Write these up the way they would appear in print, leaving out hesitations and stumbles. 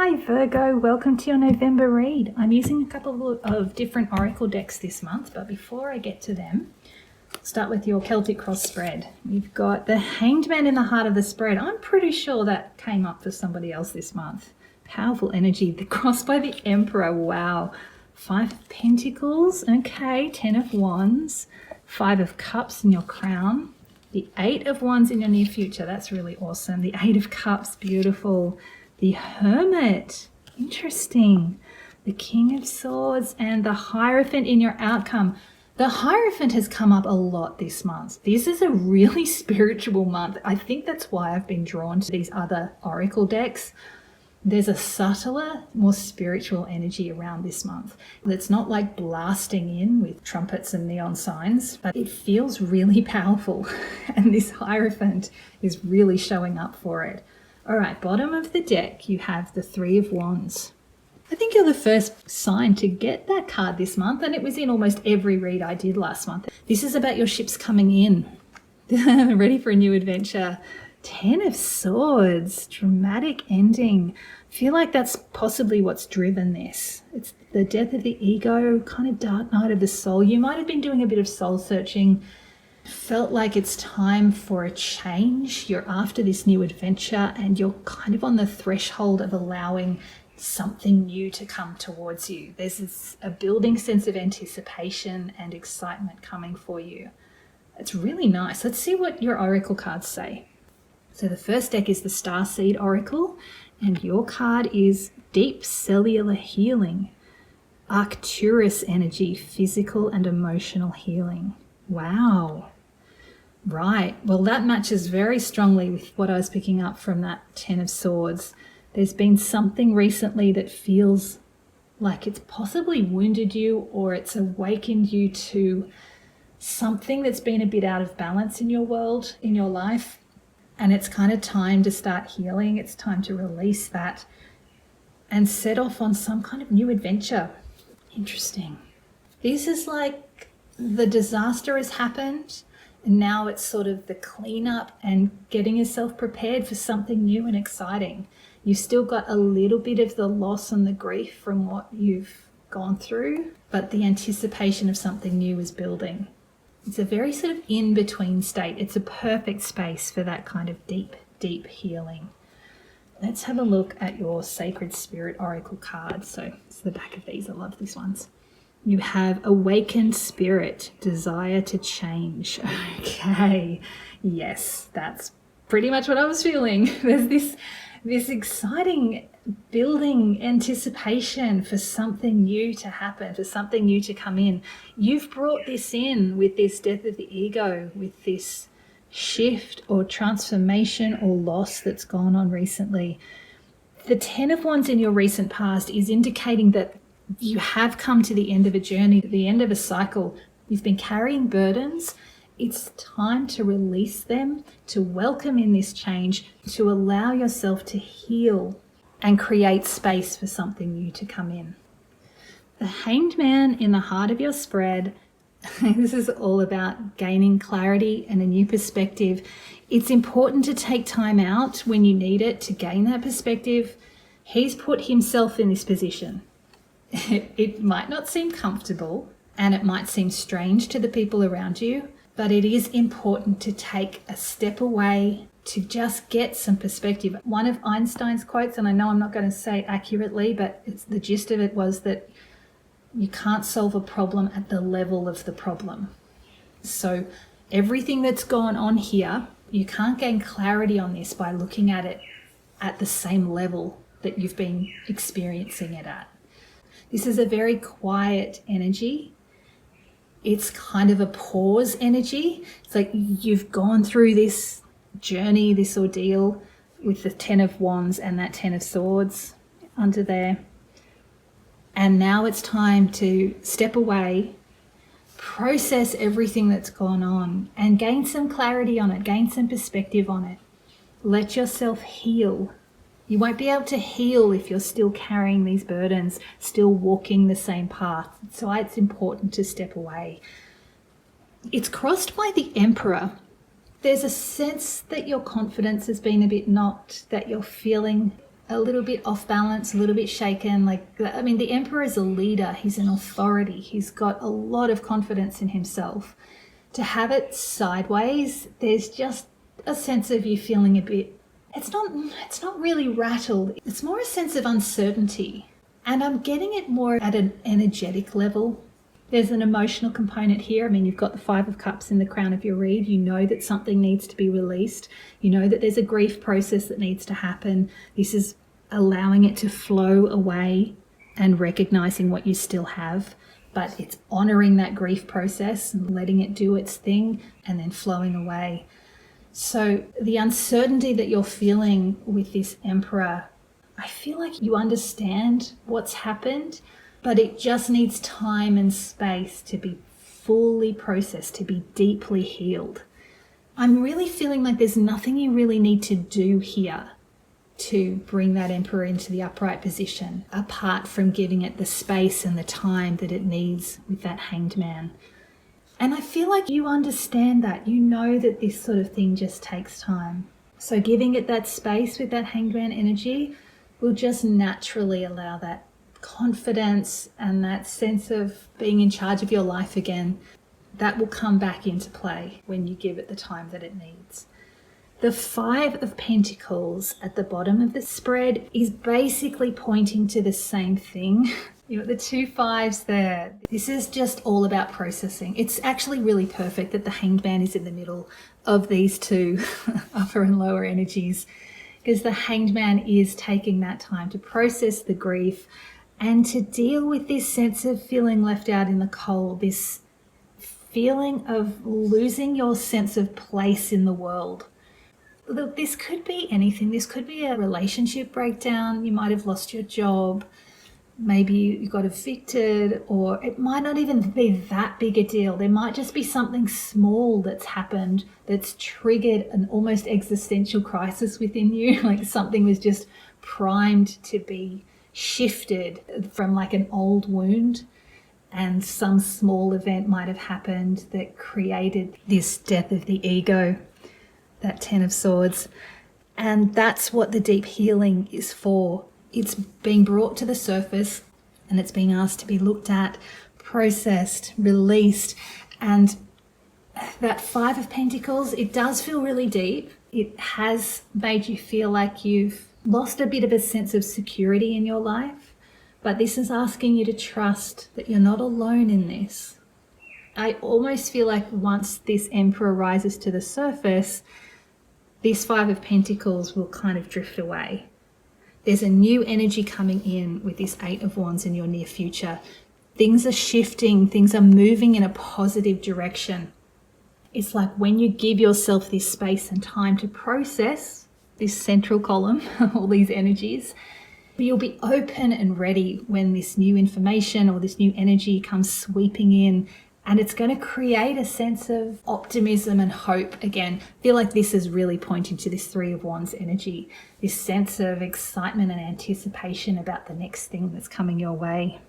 Hi Virgo, welcome to your November read. I'm using a couple of different oracle decks this month, but before I get to them, I'll start with your Celtic cross spread. We've got the Hanged Man in the heart of the spread. I'm pretty sure that came up for somebody else this month. Powerful energy. The cross by the Emperor, wow. 5 of Pentacles, okay, 10 of Wands, 5 of Cups in your crown, the 8 of Wands in your near future, that's really awesome. The 8 of Cups, beautiful. The Hermit, interesting. The King of Swords and the Hierophant in your outcome. The Hierophant has come up a lot this month. This is a really spiritual month. I think that's why I've been drawn to these other oracle decks. There's a subtler, more spiritual energy around this month. It's not like blasting in with trumpets and neon signs, but it feels really powerful. And this Hierophant is really showing up for it. All right, bottom of the deck, you have the 3 of Wands. I think you're the first sign to get that card this month, and it was in almost every read I did last month. This is about your ships coming in. Ready for a new adventure. 10 of Swords, dramatic ending. I feel like that's possibly what's driven this. It's the death of the ego, kind of dark night of the soul. You might have been doing a bit of soul searching. Felt like it's time for a change. You're after this new adventure and you're kind of on the threshold of allowing something new to come towards you. There's a building sense of anticipation and excitement coming for you. It's really nice. Let's see what your oracle cards say. So the first deck is the Starseed Oracle, and your card is Deep Cellular Healing. Arcturus energy, physical and emotional healing. Wow. Right, well that matches very strongly with what I was picking up from that 10 of Swords. There's been something recently that feels like it's possibly wounded you, or it's awakened you to something that's been a bit out of balance in your world, in your life. And it's kind of time to start healing. It's time to release that and set off on some kind of new adventure. Interesting. This is like the disaster has happened. And now it's sort of the cleanup and getting yourself prepared for something new and exciting. You've still got a little bit of the loss and the grief from what you've gone through, but the anticipation of something new is building. It's a very sort of in-between state. It's a perfect space for that kind of deep, deep healing. Let's have a look at your Sacred Spirit Oracle card. So it's the back of these. I love these ones. You have Awakened Spirit, Desire to Change. Okay, yes, that's pretty much what I was feeling. There's this exciting building anticipation for something new to happen, for something new to come in. You've brought this in with this death of the ego, with this shift or transformation or loss that's gone on recently. The 10 of Wands in your recent past is indicating that you have come to the end of a journey, the end of a cycle. You've been carrying burdens. It's time to release them, to welcome in this change, to allow yourself to heal and create space for something new to come in. The Hanged Man in the heart of your spread. This is all about gaining clarity and a new perspective. It's important to take time out when you need it to gain that perspective. He's put himself in this position. It might not seem comfortable and it might seem strange to the people around you, but it is important to take a step away to just get some perspective. One of Einstein's quotes, and I know I'm not going to say it accurately, but the gist of it was that you can't solve a problem at the level of the problem. So everything that's gone on here, you can't gain clarity on this by looking at it at the same level that you've been experiencing it at. This is a very quiet energy. It's kind of a pause energy. It's like you've gone through this journey, this ordeal with the 10 of Wands and that 10 of Swords under there. And now it's time to step away, process everything that's gone on and gain some clarity on it, gain some perspective on it. Let yourself heal. You won't be able to heal if you're still carrying these burdens, still walking the same path. So it's important to step away. It's crossed by the Emperor. There's a sense that your confidence has been a bit knocked, that you're feeling a little bit off balance, a little bit shaken. The Emperor is a leader. He's an authority. He's got a lot of confidence in himself. To have it sideways, there's just a sense of you feeling a bit, it's not really rattled. It's more a sense of uncertainty. And I'm getting it more at an energetic level. There's an emotional component here. You've got the Five of Cups in the crown of your reed. You know that something needs to be released. You know that there's a grief process that needs to happen. This is allowing it to flow away and recognizing what you still have. But it's honoring that grief process and letting it do its thing and then flowing away. So the uncertainty that you're feeling with this Emperor, I feel like you understand what's happened, but it just needs time and space to be fully processed, to be deeply healed. I'm really feeling like there's nothing you really need to do here to bring that Emperor into the upright position, apart from giving it the space and the time that it needs with that Hanged Man. And I feel like you understand that. You know that this sort of thing just takes time. So giving it that space with that Hanged Man energy will just naturally allow that confidence and that sense of being in charge of your life again. That will come back into play when you give it the time that it needs. The Five of Pentacles at the bottom of the spread is basically pointing to the same thing. You got the two fives there. This is just all about processing. It's actually really perfect that the Hanged Man is in the middle of these two upper and lower energies, because the Hanged Man is taking that time to process the grief and to deal with this sense of feeling left out in the cold, this feeling of losing your sense of place in the world. Look, this could be anything. This could be a relationship breakdown. You might have lost your job. Maybe you got evicted, or it might not even be that big a deal. There might just be something small that's happened that's triggered an almost existential crisis within you. Like something was just primed to be shifted from like an old wound, and some small event might have happened that created this death of the ego, that Ten of Swords. And that's what the deep healing is for. It's being brought to the surface and it's being asked to be looked at, processed, released. And that Five of Pentacles, it does feel really deep. It has made you feel like you've lost a bit of a sense of security in your life. But this is asking you to trust that you're not alone in this. I almost feel like once this Emperor rises to the surface, this Five of Pentacles will kind of drift away. There's a new energy coming in with this Eight of Wands in your near future. Things are shifting, things are moving in a positive direction. It's like when you give yourself this space and time to process this central column, all these energies, you'll be open and ready when this new information or this new energy comes sweeping in. And it's going to create a sense of optimism and hope again. I feel like this is really pointing to this Three of Wands energy, this sense of excitement and anticipation about the next thing that's coming your way.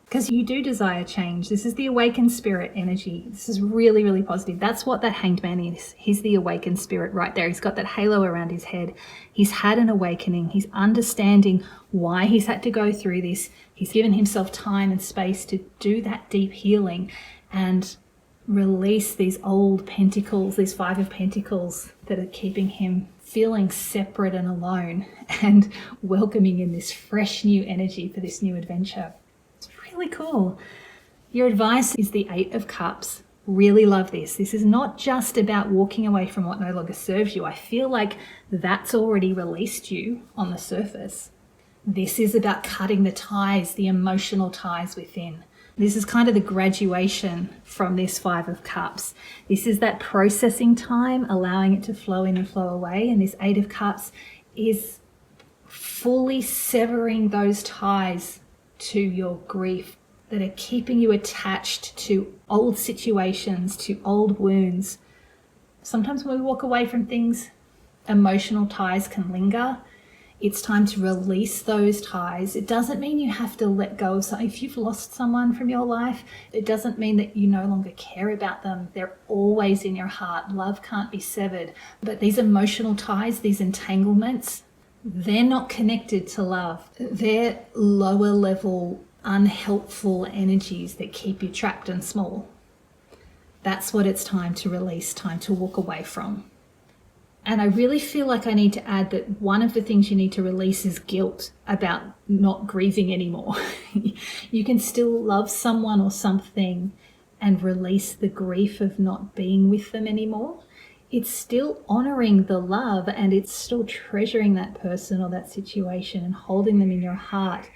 Because you do desire change. This is the awakened spirit energy. This is really, really positive. That's what that Hanged Man is. He's the awakened spirit right there. He's got that halo around his head. He's had an awakening. He's understanding why he's had to go through this. He's given himself time and space to do that deep healing and release these old pentacles, these Five of Pentacles that are keeping him feeling separate and alone, and welcoming in this fresh new energy for this new adventure. It's really cool. Your advice is the Eight of Cups. Really love this. This is not just about walking away from what no longer serves you. I feel like that's already released you on the surface. This is about cutting the ties, the emotional ties within. This is kind of the graduation from this Five of Cups. This is that processing time, allowing it to flow in and flow away. And this Eight of Cups is fully severing those ties to your grief that are keeping you attached to old situations, to old wounds. Sometimes when we walk away from things, emotional ties can linger. It's time to release those ties. It doesn't mean you have to let go of something. If you've lost someone from your life, it doesn't mean that you no longer care about them. They're always in your heart. Love can't be severed. But these emotional ties, these entanglements, they're not connected to love. They're lower level, unhelpful energies that keep you trapped and small. That's what it's time to release, time to walk away from. And I really feel like I need to add that one of the things you need to release is guilt about not grieving anymore. You can still love someone or something and release the grief of not being with them anymore. It's still honoring the love, and it's still treasuring that person or that situation and holding them in your heart.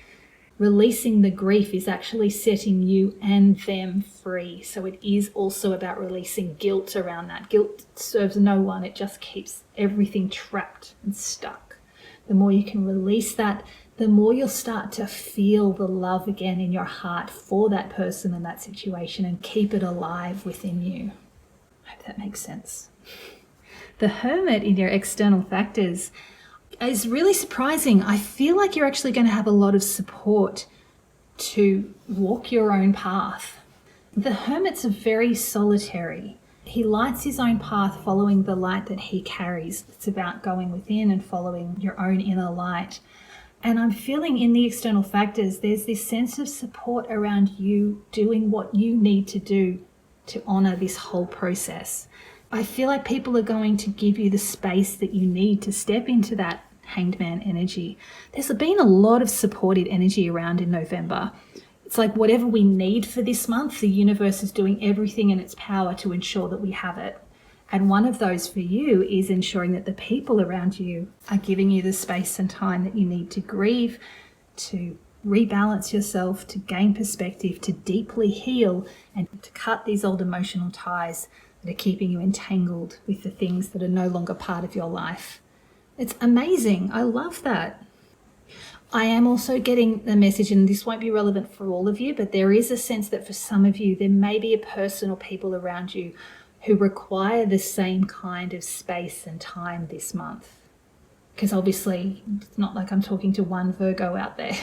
Releasing the grief is actually setting you and them free. So it is also about releasing guilt around that. Guilt serves no one. It just keeps everything trapped and stuck. The more you can release that, the more you'll start to feel the love again in your heart for that person and that situation, and keep it alive within you. I hope that makes sense. The Hermit in your external factors is really surprising. I feel like you're actually going to have a lot of support to walk your own path. The Hermit's very solitary. He lights his own path, following the light that he carries. It's about going within and following your own inner light. And I'm feeling in the external factors, there's this sense of support around you doing what you need to do to honor this whole process. I feel like people are going to give you the space that you need to step into that Hanged Man energy. There's been a lot of supported energy around in November. It's like whatever we need for this month, the universe is doing everything in its power to ensure that we have it. And one of those for you is ensuring that the people around you are giving you the space and time that you need to grieve, to rebalance yourself, to gain perspective, to deeply heal, and to cut these old emotional ties that are keeping you entangled with the things that are no longer part of your life. It's amazing. I love that. I am also getting the message, and this won't be relevant for all of you, but there is a sense that for some of you, there may be a person or people around you who require the same kind of space and time this month. Because obviously, it's not like I'm talking to one Virgo out there.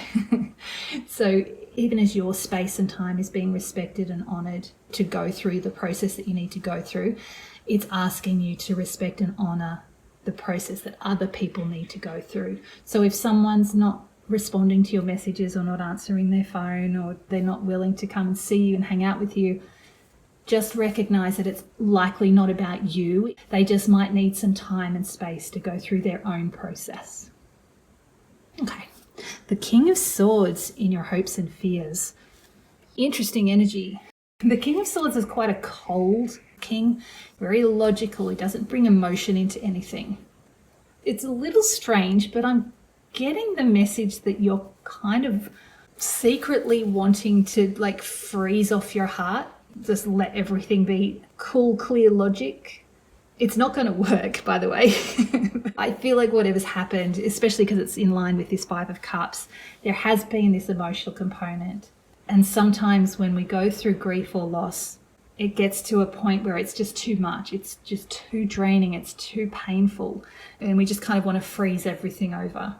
So even as your space and time is being respected and honoured to go through the process that you need to go through, it's asking you to respect and honour the process that other people need to go through. So if someone's not responding to your messages or not answering their phone, or they're not willing to come and see you and hang out with you, just recognize that it's likely not about you. They just might need some time and space to go through their own process. Okay. The King of Swords in your hopes and fears. Interesting energy. The King of Swords is quite a cold king, very logical. He doesn't bring emotion into anything. It's a little strange, but I'm getting the message that you're kind of secretly wanting to like freeze off your heart. Just let everything be cool, clear logic. It's not going to work, by the way. I feel like whatever's happened, especially because it's in line with this Five of Cups, there has been this emotional component. And sometimes when we go through grief or loss, it gets to a point where it's just too much. It's just too draining. It's too painful. And we just kind of want to freeze everything over.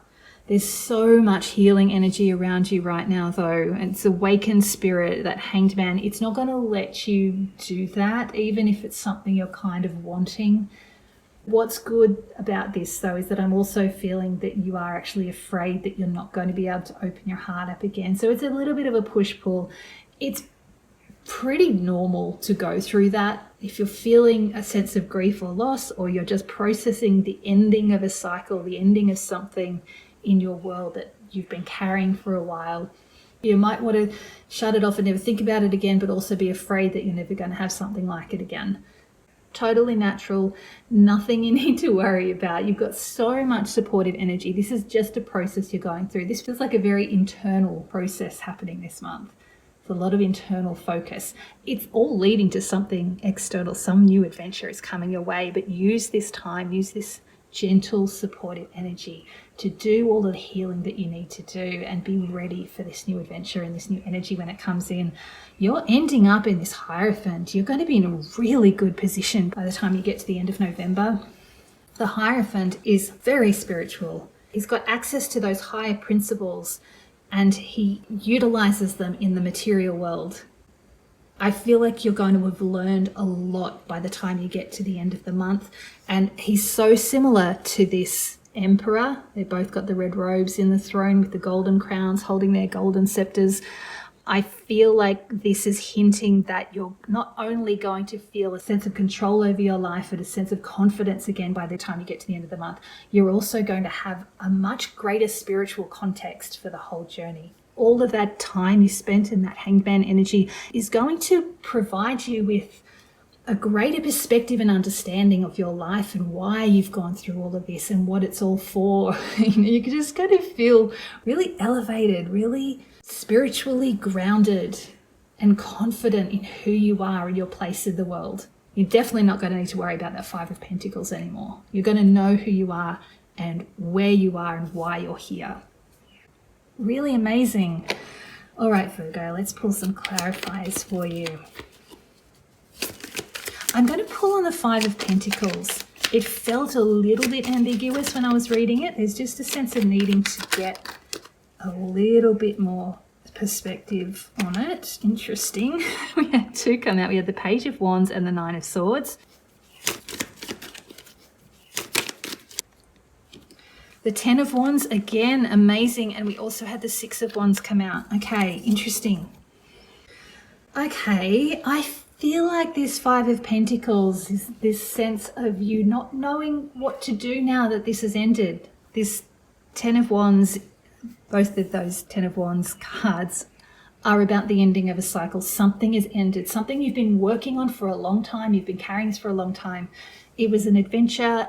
There's so much healing energy around you right now, though. And it's awakened spirit, that Hanged Man. It's not going to let you do that, even if it's something you're kind of wanting. What's good about this, though, is that I'm also feeling that you are actually afraid that you're not going to be able to open your heart up again. So it's a little bit of a push-pull. It's pretty normal to go through that. If you're feeling a sense of grief or loss, or you're just processing the ending of a cycle, the ending of something in your world that you've been carrying for a while, you might want to shut it off and never think about it again, but also be afraid that you're never going to have something like it again. Totally natural, nothing you need to worry about. You've got so much supportive energy. This is just a process you're going through. This feels like a very internal process happening this month. It's a lot of internal focus. It's all leading to something external. Some new adventure is coming your way, but use this time, use this gentle, supportive energy to do all the healing that you need to do, and be ready for this new adventure and this new energy when it comes in. You're ending up in this Hierophant. You're going to be in a really good position by the time you get to the end of November. The Hierophant is very spiritual. He's got access to those higher principles, and he utilizes them in the material world. I feel like you're going to have learned a lot by the time you get to the end of the month. And he's so similar to this Emperor. They both got the red robes in the throne with the golden crowns, holding their golden scepters. I feel like this is hinting that you're not only going to feel a sense of control over your life and a sense of confidence again by the time you get to the end of the month, you're also going to have a much greater spiritual context for the whole journey. All of that time you spent in that Hanged Man energy is going to provide you with a greater perspective and understanding of your life and why you've gone through all of this and what it's all for. You're just going to feel really elevated, really spiritually grounded and confident in who you are and your place in the world. You're definitely not going to need to worry about that Five of Pentacles anymore. You're going to know who you are and where you are and why you're here. Really amazing. All right, Virgo, let's pull some clarifiers for you. I'm going to pull on the Five of Pentacles. It felt a little bit ambiguous when I was reading it. There's just a sense of needing to get a little bit more perspective on it. Interesting. We had two come out. We had the Page of Wands and the Nine of Swords. The Ten of Wands, again, amazing. And we also had the Six of Wands come out. Okay, interesting. Okay, I feel like this Five of Pentacles is this sense of you not knowing what to do now that this has ended. This Ten of Wands, both of those Ten of Wands cards are about the ending of a cycle. Something has ended. Something you've been working on for a long time. You've been carrying this for a long time. It was an adventure.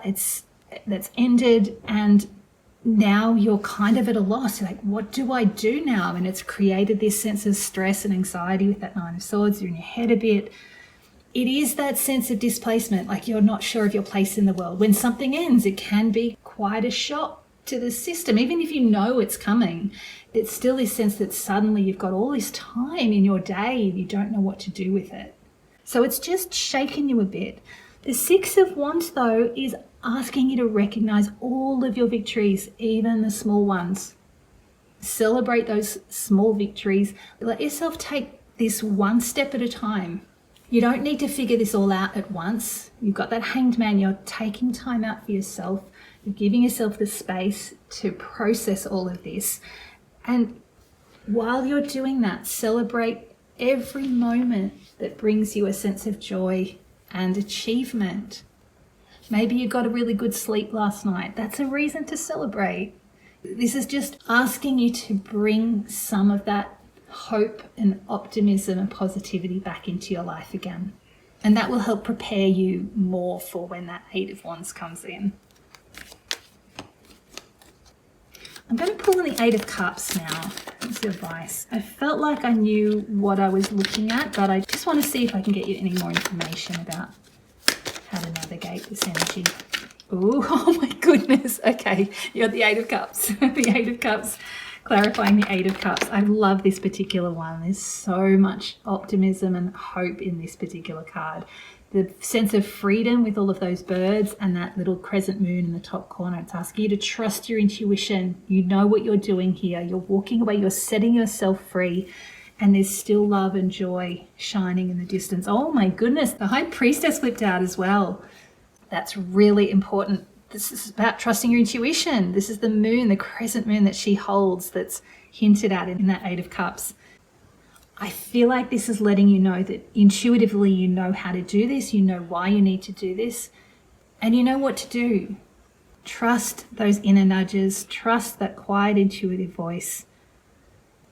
That's ended, and now you're kind of at a loss. You're like, what do I do now? And it's created this sense of stress and anxiety with that Nine of Swords. You're in your head a bit. It is that sense of displacement, like you're not sure of your place in the world. When something ends, it can be quite a shock to the system. Even if you know it's coming, it's still this sense that suddenly you've got all this time in your day and you don't know what to do with it. So it's just shaken you a bit. The Six of Wands, though, is asking you to recognize all of your victories, even the small ones. Celebrate those small victories. Let yourself take this one step at a time. You don't need to figure this all out at once. You've got that Hanged Man. You're taking time out for yourself. You're giving yourself the space to process all of this. And while you're doing that, celebrate every moment that brings you a sense of joy and achievement. Maybe you got a really good sleep last night. That's a reason to celebrate. This is just asking you to bring some of that hope and optimism and positivity back into your life again. And that will help prepare you more for when that Eight of Wands comes in. I'm going to pull in the Eight of Cups now. What's the advice? I felt like I knew what I was looking at, but I just want to see if I can get you any more information about how to navigate this energy. Ooh, oh my goodness. Okay, you're the Eight of Cups. The Eight of Cups, clarifying the Eight of Cups. I love this particular one. There's so much optimism and hope in this particular card. The sense of freedom with all of those birds and that little crescent moon in the top corner. It's asking you to trust your intuition. You know what you're doing here. You're walking away. You're setting yourself free. And there's still love and joy shining in the distance. Oh my goodness, the High Priestess flipped out as well. That's really important. This is about trusting your intuition. This is the moon, the crescent moon that she holds that's hinted at in that Eight of Cups. I feel like this is letting you know that intuitively you know how to do this, you know why you need to do this, and you know what to do. Trust those inner nudges, trust that quiet intuitive voice.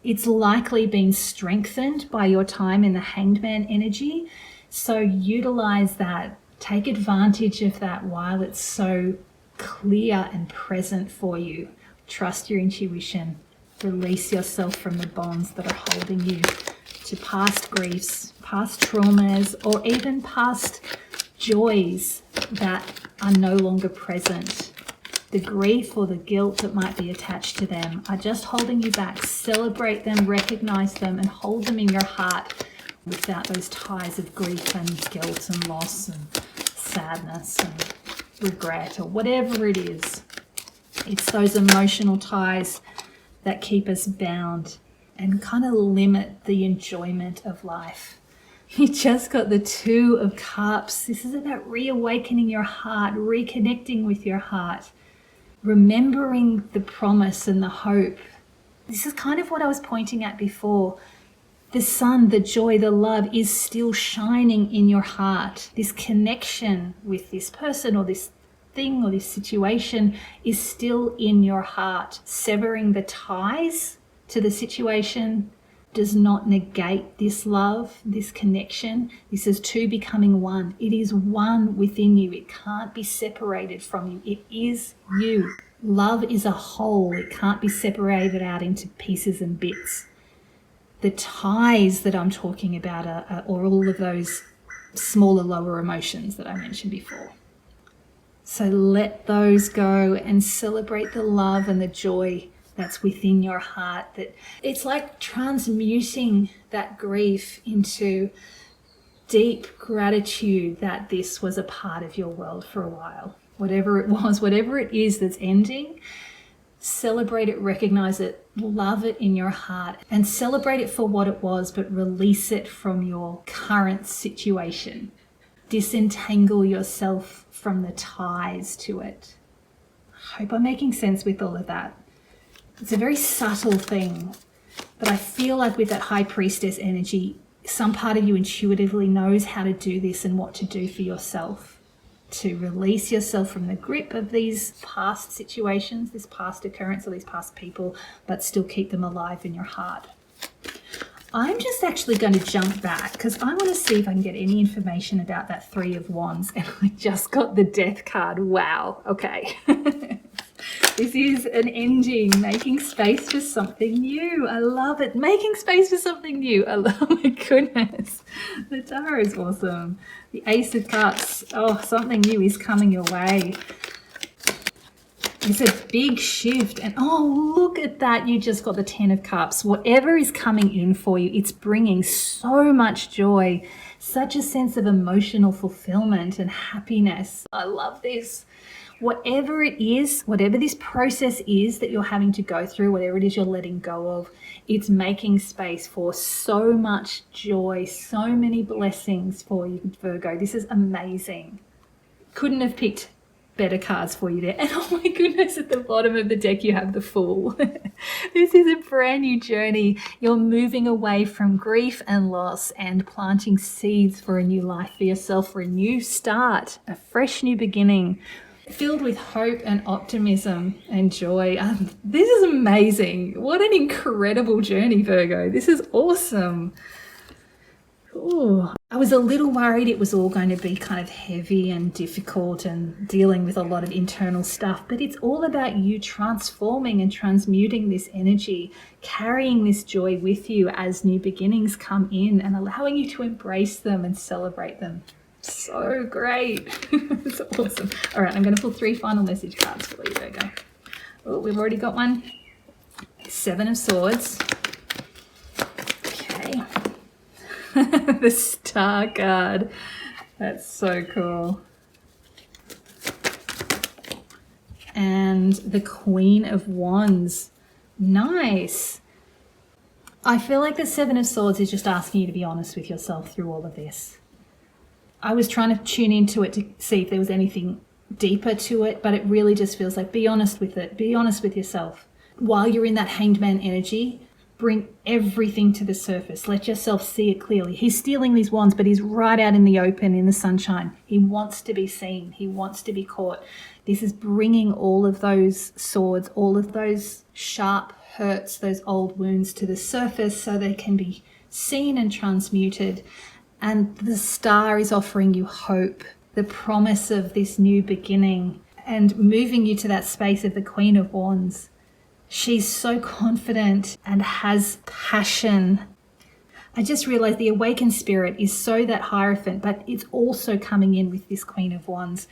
It's likely been strengthened by your time in the Hanged Man energy. So utilize that. Take advantage of that while it's so clear and present for you. Trust your intuition. Release yourself from the bonds that are holding you to past griefs, past traumas, or even past joys that are no longer present. The grief or the guilt that might be attached to them are just holding you back. Celebrate them, recognize them, and hold them in your heart without those ties of grief and guilt and loss and sadness and regret or whatever it is. It's those emotional ties that keep us bound and kind of limit the enjoyment of life. You just got the Two of Cups. This is about reawakening your heart, reconnecting with your heart, remembering the promise and the hope. This is kind of what I was pointing at before. The sun, the joy, the love is still shining in your heart. This connection with this person or this thing or this situation is still in your heart. Severing the ties to the situation does not negate this love, this connection. This is two becoming one. It is one within you. It can't be separated from you. It is you. Love is a whole. It can't be separated out into pieces and bits. The ties that I'm talking about are all of those smaller, lower emotions that I mentioned before. So let those go and celebrate the love and the joy that's within your heart. That it's like transmuting that grief into deep gratitude that this was a part of your world for a while. Whatever it was, whatever it is that's ending, celebrate it, recognize it, love it in your heart, and celebrate it for what it was, but release it from your current situation. Disentangle yourself from the ties to it. I hope I'm making sense with all of that. It's a very subtle thing, but I feel like with that high priestess energy, some part of you intuitively knows how to do this and what to do for yourself, to release yourself from the grip of these past situations, this past occurrence or these past people, but still keep them alive in your heart. I'm just actually going to jump back because I want to see if I can get any information about that Three of Wands, and I just got the Death card. Wow. Okay. This is an ending, making space for something new. I love it. Making space for something new. Oh my goodness. The Tower is awesome. The Ace of Cups. Oh, something new is coming your way. It's a big shift. And oh, look at that. You just got the 10 of Cups. Whatever is coming in for you, it's bringing so much joy, such a sense of emotional fulfillment and happiness. I love this. Whatever it is, whatever this process is that you're having to go through, whatever it is you're letting go of, it's making space for so much joy, so many blessings for you, Virgo. This is amazing. Couldn't have picked better cards for you there. And oh my goodness, at the bottom of the deck you have the Fool. This is a brand new journey. You're moving away from grief and loss and planting seeds for a new life for yourself, for a new start, a fresh new beginning, filled with hope and optimism and joy. This is amazing. What an incredible journey, Virgo. This is awesome. Ooh. I was a little worried it was all going to be kind of heavy and difficult and dealing with a lot of internal stuff, but it's all about you transforming and transmuting this energy, carrying this joy with you as new beginnings come in and allowing you to embrace them and celebrate them. So great. It's awesome. All right, I'm going to pull 3 final message cards for you, Virgo. Oh, we've already got one. 7 of Swords. Okay. The Star card. That's so cool. And the Queen of Wands. Nice. I feel like the 7 of Swords is just asking you to be honest with yourself through all of this. I was trying to tune into it to see if there was anything deeper to it, but it really just feels like be honest with it. Be honest with yourself. While you're in that Hanged Man energy, bring everything to the surface. Let yourself see it clearly. He's stealing these wands, but he's right out in the open, in the sunshine. He wants to be seen. He wants to be caught. This is bringing all of those swords, all of those sharp hurts, those old wounds to the surface so they can be seen and transmuted. And the Star is offering you hope, the promise of this new beginning, and moving you to that space of the Queen of Wands. She's so confident and has passion. I just realized the awakened spirit is so that Hierophant, but it's also coming in with this Queen of Wands.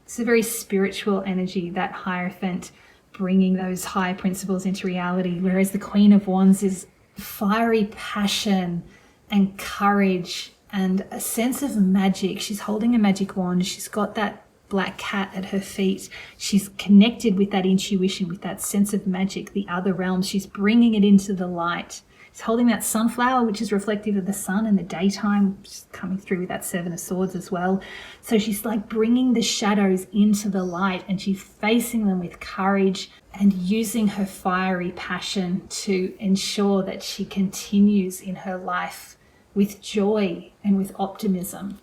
It's a very spiritual energy, that Hierophant, bringing those higher principles into reality, whereas the Queen of Wands is fiery passion and courage and a sense of magic. She's holding a magic wand. She's got that black cat at her feet. She's connected with that intuition, with that sense of magic, the other realms. She's bringing it into the light. She's holding that sunflower, which is reflective of the sun in the daytime, which is coming through with that Seven of Swords as well. So she's like bringing the shadows into the light, and she's facing them with courage and using her fiery passion to ensure that she continues in her life with joy and with optimism.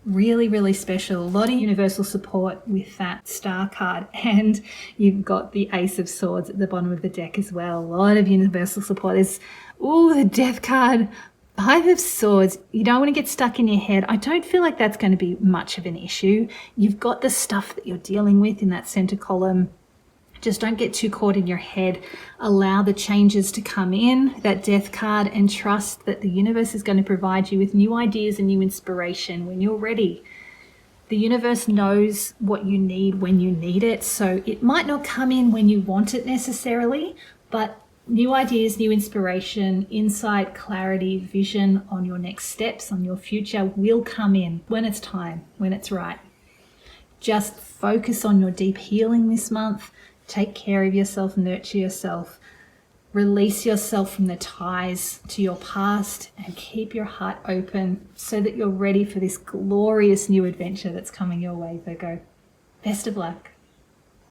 Really, really special. A lot of universal support with that star card, and you've got the Ace of Swords at the bottom of the deck as well. A lot of universal support. There's, the Death card, Five of Swords. You don't want to get stuck in your head. I don't feel like that's going to be much of an issue. You've got the stuff that you're dealing with in that center column. Just don't get too caught in your head. Allow the changes to come in, that Death card, and trust that the universe is going to provide you with new ideas and new inspiration when you're ready. The universe knows what you need when you need it, so it might not come in when you want it necessarily, but new ideas, new inspiration, insight, clarity, vision on your next steps, on your future will come in when it's time, when it's right. Just focus on your deep healing this month. Take care of yourself, nurture yourself, release yourself from the ties to your past, and keep your heart open so that you're ready for this glorious new adventure that's coming your way, Virgo. Best of luck.